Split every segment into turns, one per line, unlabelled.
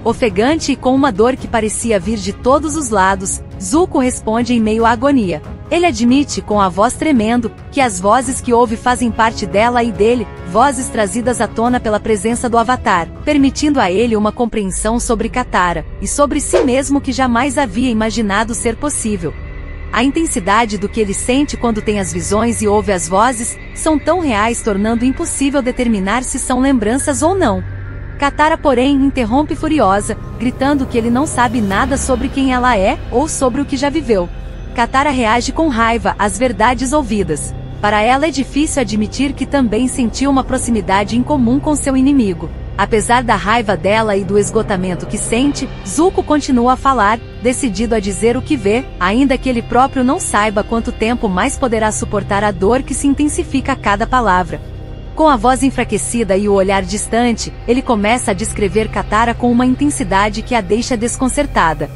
Ofegante e com uma dor que parecia vir de todos os lados, Zuko responde em meio à agonia. Ele admite com a voz tremendo, que as vozes que ouve fazem parte dela e dele, vozes trazidas à tona pela presença do Avatar, permitindo a ele uma compreensão sobre Katara, e sobre si mesmo que jamais havia imaginado ser possível. A intensidade do que ele sente quando tem as visões e ouve as vozes, são tão reais tornando impossível determinar se são lembranças ou não. Katara, porém, interrompe furiosa, gritando que ele não sabe nada sobre quem ela é, ou sobre o que já viveu. Katara reage com raiva às verdades ouvidas. Para ela é difícil admitir que também sentiu uma proximidade incomum com seu inimigo. Apesar da raiva dela e do esgotamento que sente, Zuko continua a falar, decidido a dizer o que vê, ainda que ele próprio não saiba quanto tempo mais poderá suportar a dor que se intensifica a cada palavra. Com a voz enfraquecida e o olhar distante, ele começa a descrever Katara com uma intensidade que a deixa desconcertada.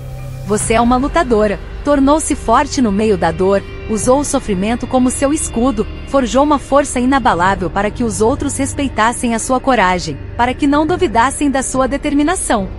Você é uma lutadora. Tornou-se forte no meio da dor, usou o sofrimento como seu escudo, forjou uma força inabalável para que os outros respeitassem a sua coragem, para que não duvidassem da sua determinação.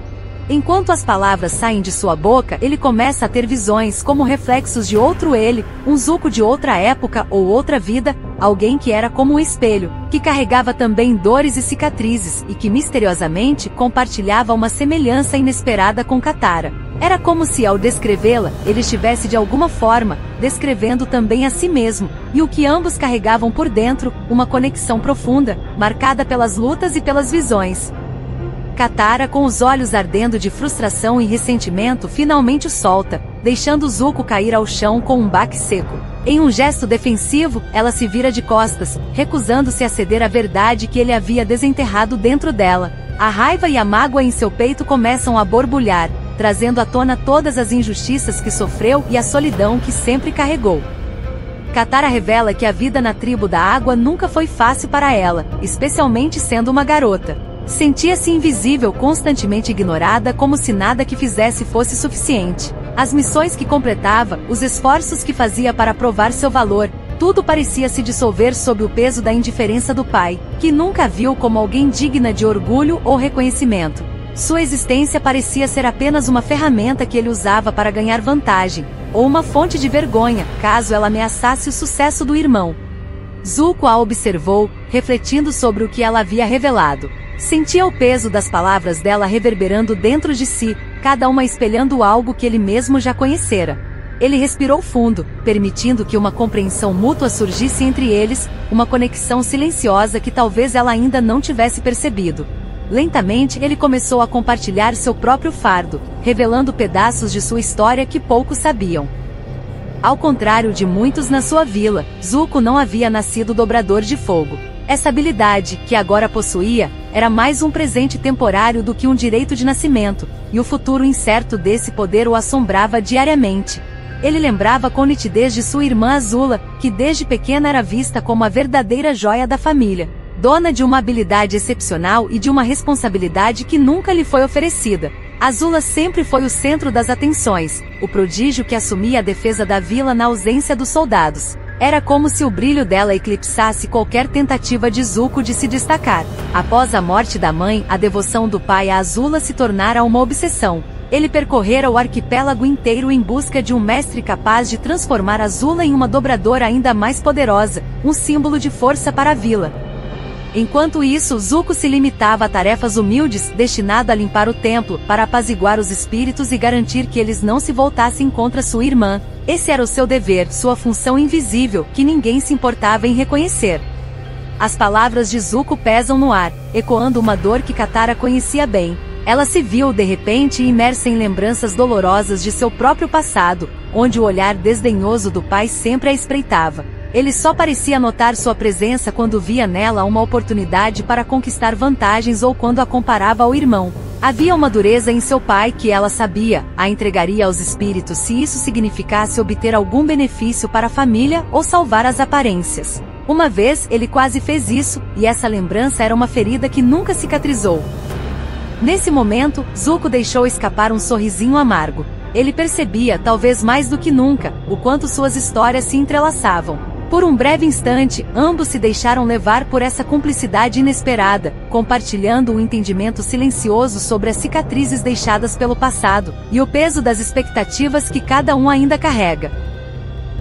Enquanto as palavras saem de sua boca, ele começa a ter visões como reflexos de outro ele, um Zuko de outra época ou outra vida, alguém que era como um espelho, que carregava também dores e cicatrizes e que misteriosamente compartilhava uma semelhança inesperada com Katara. Era como se, ao descrevê-la, ele estivesse de alguma forma, descrevendo também a si mesmo, e o que ambos carregavam por dentro, uma conexão profunda, marcada pelas lutas e pelas visões. Katara, com os olhos ardendo de frustração e ressentimento, finalmente o solta, deixando Zuko cair ao chão com um baque seco. Em um gesto defensivo, ela se vira de costas, recusando-se a ceder à verdade que ele havia desenterrado dentro dela. A raiva e a mágoa em seu peito começam a borbulhar, trazendo à tona todas as injustiças que sofreu e a solidão que sempre carregou. Katara revela que a vida na tribo da água nunca foi fácil para ela, especialmente sendo uma garota. Sentia-se invisível, constantemente ignorada, como se nada que fizesse fosse suficiente. As missões que completava, os esforços que fazia para provar seu valor, tudo parecia se dissolver sob o peso da indiferença do pai, que nunca a viu como alguém digna de orgulho ou reconhecimento. Sua existência parecia ser apenas uma ferramenta que ele usava para ganhar vantagem, ou uma fonte de vergonha, caso ela ameaçasse o sucesso do irmão. Zuko a observou, refletindo sobre o que ela havia revelado. Sentia o peso das palavras dela reverberando dentro de si, cada uma espelhando algo que ele mesmo já conhecera. Ele respirou fundo, permitindo que uma compreensão mútua surgisse entre eles, uma conexão silenciosa que talvez ela ainda não tivesse percebido. Lentamente ele começou a compartilhar seu próprio fardo, revelando pedaços de sua história que poucos sabiam. Ao contrário de muitos na sua vila, Zuko não havia nascido dobrador de fogo. Essa habilidade, que agora possuía, era mais um presente temporário do que um direito de nascimento, e o futuro incerto desse poder o assombrava diariamente. Ele lembrava com nitidez de sua irmã Azula, que desde pequena era vista como a verdadeira joia da família, dona de uma habilidade excepcional e de uma responsabilidade que nunca lhe foi oferecida. Azula sempre foi o centro das atenções, o prodígio que assumia a defesa da vila na ausência dos soldados. Era como se o brilho dela eclipsasse qualquer tentativa de Zuko de se destacar. Após a morte da mãe, a devoção do pai a Azula se tornara uma obsessão. Ele percorrera o arquipélago inteiro em busca de um mestre capaz de transformar Azula em uma dobradora ainda mais poderosa, um símbolo de força para a vila. Enquanto isso, Zuko se limitava a tarefas humildes, destinado a limpar o templo, para apaziguar os espíritos e garantir que eles não se voltassem contra sua irmã. Esse era o seu dever, sua função invisível, que ninguém se importava em reconhecer. As palavras de Zuko pesam no ar, ecoando uma dor que Katara conhecia bem. Ela se viu, de repente, imersa em lembranças dolorosas de seu próprio passado, onde o olhar desdenhoso do pai sempre a espreitava. Ele só parecia notar sua presença quando via nela uma oportunidade para conquistar vantagens ou quando a comparava ao irmão. Havia uma dureza em seu pai que ela sabia, a entregaria aos espíritos se isso significasse obter algum benefício para a família ou salvar as aparências. Uma vez, ele quase fez isso, e essa lembrança era uma ferida que nunca cicatrizou. Nesse momento, Zuko deixou escapar um sorrisinho amargo. Ele percebia, talvez mais do que nunca, o quanto suas histórias se entrelaçavam. Por um breve instante, ambos se deixaram levar por essa cumplicidade inesperada, compartilhando um entendimento silencioso sobre as cicatrizes deixadas pelo passado, e o peso das expectativas que cada um ainda carrega.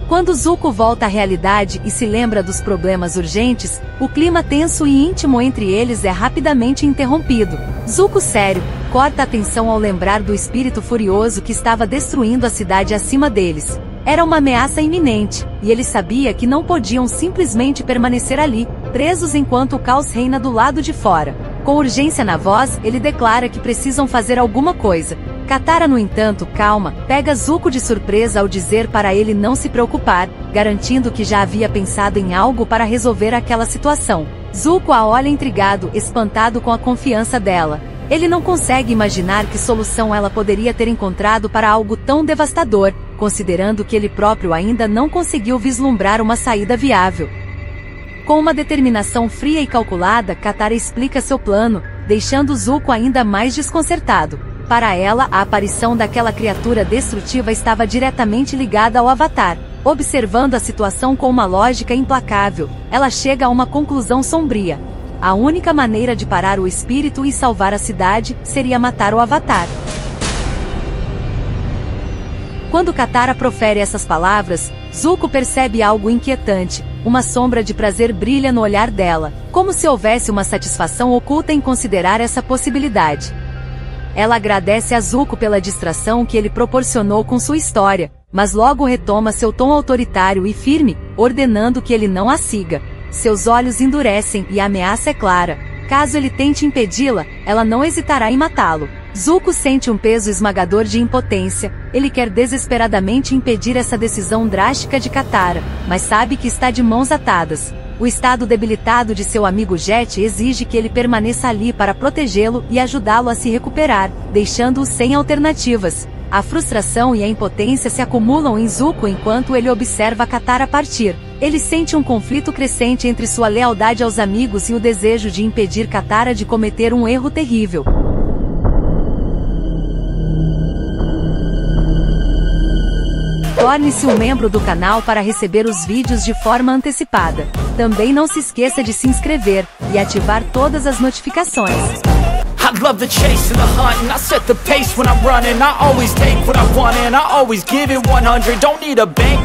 Quando Zuko volta à realidade e se lembra dos problemas urgentes, o clima tenso e íntimo entre eles é rapidamente interrompido. Zuko, sério, corta a atenção ao lembrar do espírito furioso que estava destruindo a cidade acima deles. Era uma ameaça iminente, e ele sabia que não podiam simplesmente permanecer ali, presos enquanto o caos reina do lado de fora. Com urgência na voz, ele declara que precisam fazer alguma coisa. Katara, no entanto, calma, pega Zuko de surpresa ao dizer para ele não se preocupar, garantindo que já havia pensado em algo para resolver aquela situação. Zuko a olha intrigado, espantado com a confiança dela. Ele não consegue imaginar que solução ela poderia ter encontrado para algo tão devastador, considerando que ele próprio ainda não conseguiu vislumbrar uma saída viável. Com uma determinação fria e calculada, Katara explica seu plano, deixando Zuko ainda mais desconcertado. Para ela, a aparição daquela criatura destrutiva estava diretamente ligada ao Avatar. Observando a situação com uma lógica implacável, ela chega a uma conclusão sombria. A única maneira de parar o espírito e salvar a cidade seria matar o Avatar. Quando Katara profere essas palavras, Zuko percebe algo inquietante. Uma sombra de prazer brilha no olhar dela, como se houvesse uma satisfação oculta em considerar essa possibilidade. Ela agradece a Zuko pela distração que ele proporcionou com sua história, mas logo retoma seu tom autoritário e firme, ordenando que ele não a siga. Seus olhos endurecem e a ameaça é clara. Caso ele tente impedi-la, ela não hesitará em matá-lo. Zuko sente um peso esmagador de impotência. Ele quer desesperadamente impedir essa decisão drástica de Katara, mas sabe que está de mãos atadas. O estado debilitado de seu amigo Jet exige que ele permaneça ali para protegê-lo e ajudá-lo a se recuperar, deixando-o sem alternativas. A frustração e a impotência se acumulam em Zuko enquanto ele observa Katara partir. Ele sente um conflito crescente entre sua lealdade aos amigos e o desejo de impedir Katara de cometer um erro terrível. Torne-se um membro do canal para receber os vídeos de forma antecipada. Também não se esqueça de se inscrever e ativar todas as notificações.
I love the chase and the hunt, and I set the pace when I'm running. I always take what I want and I always give it 100. Don't need a bank.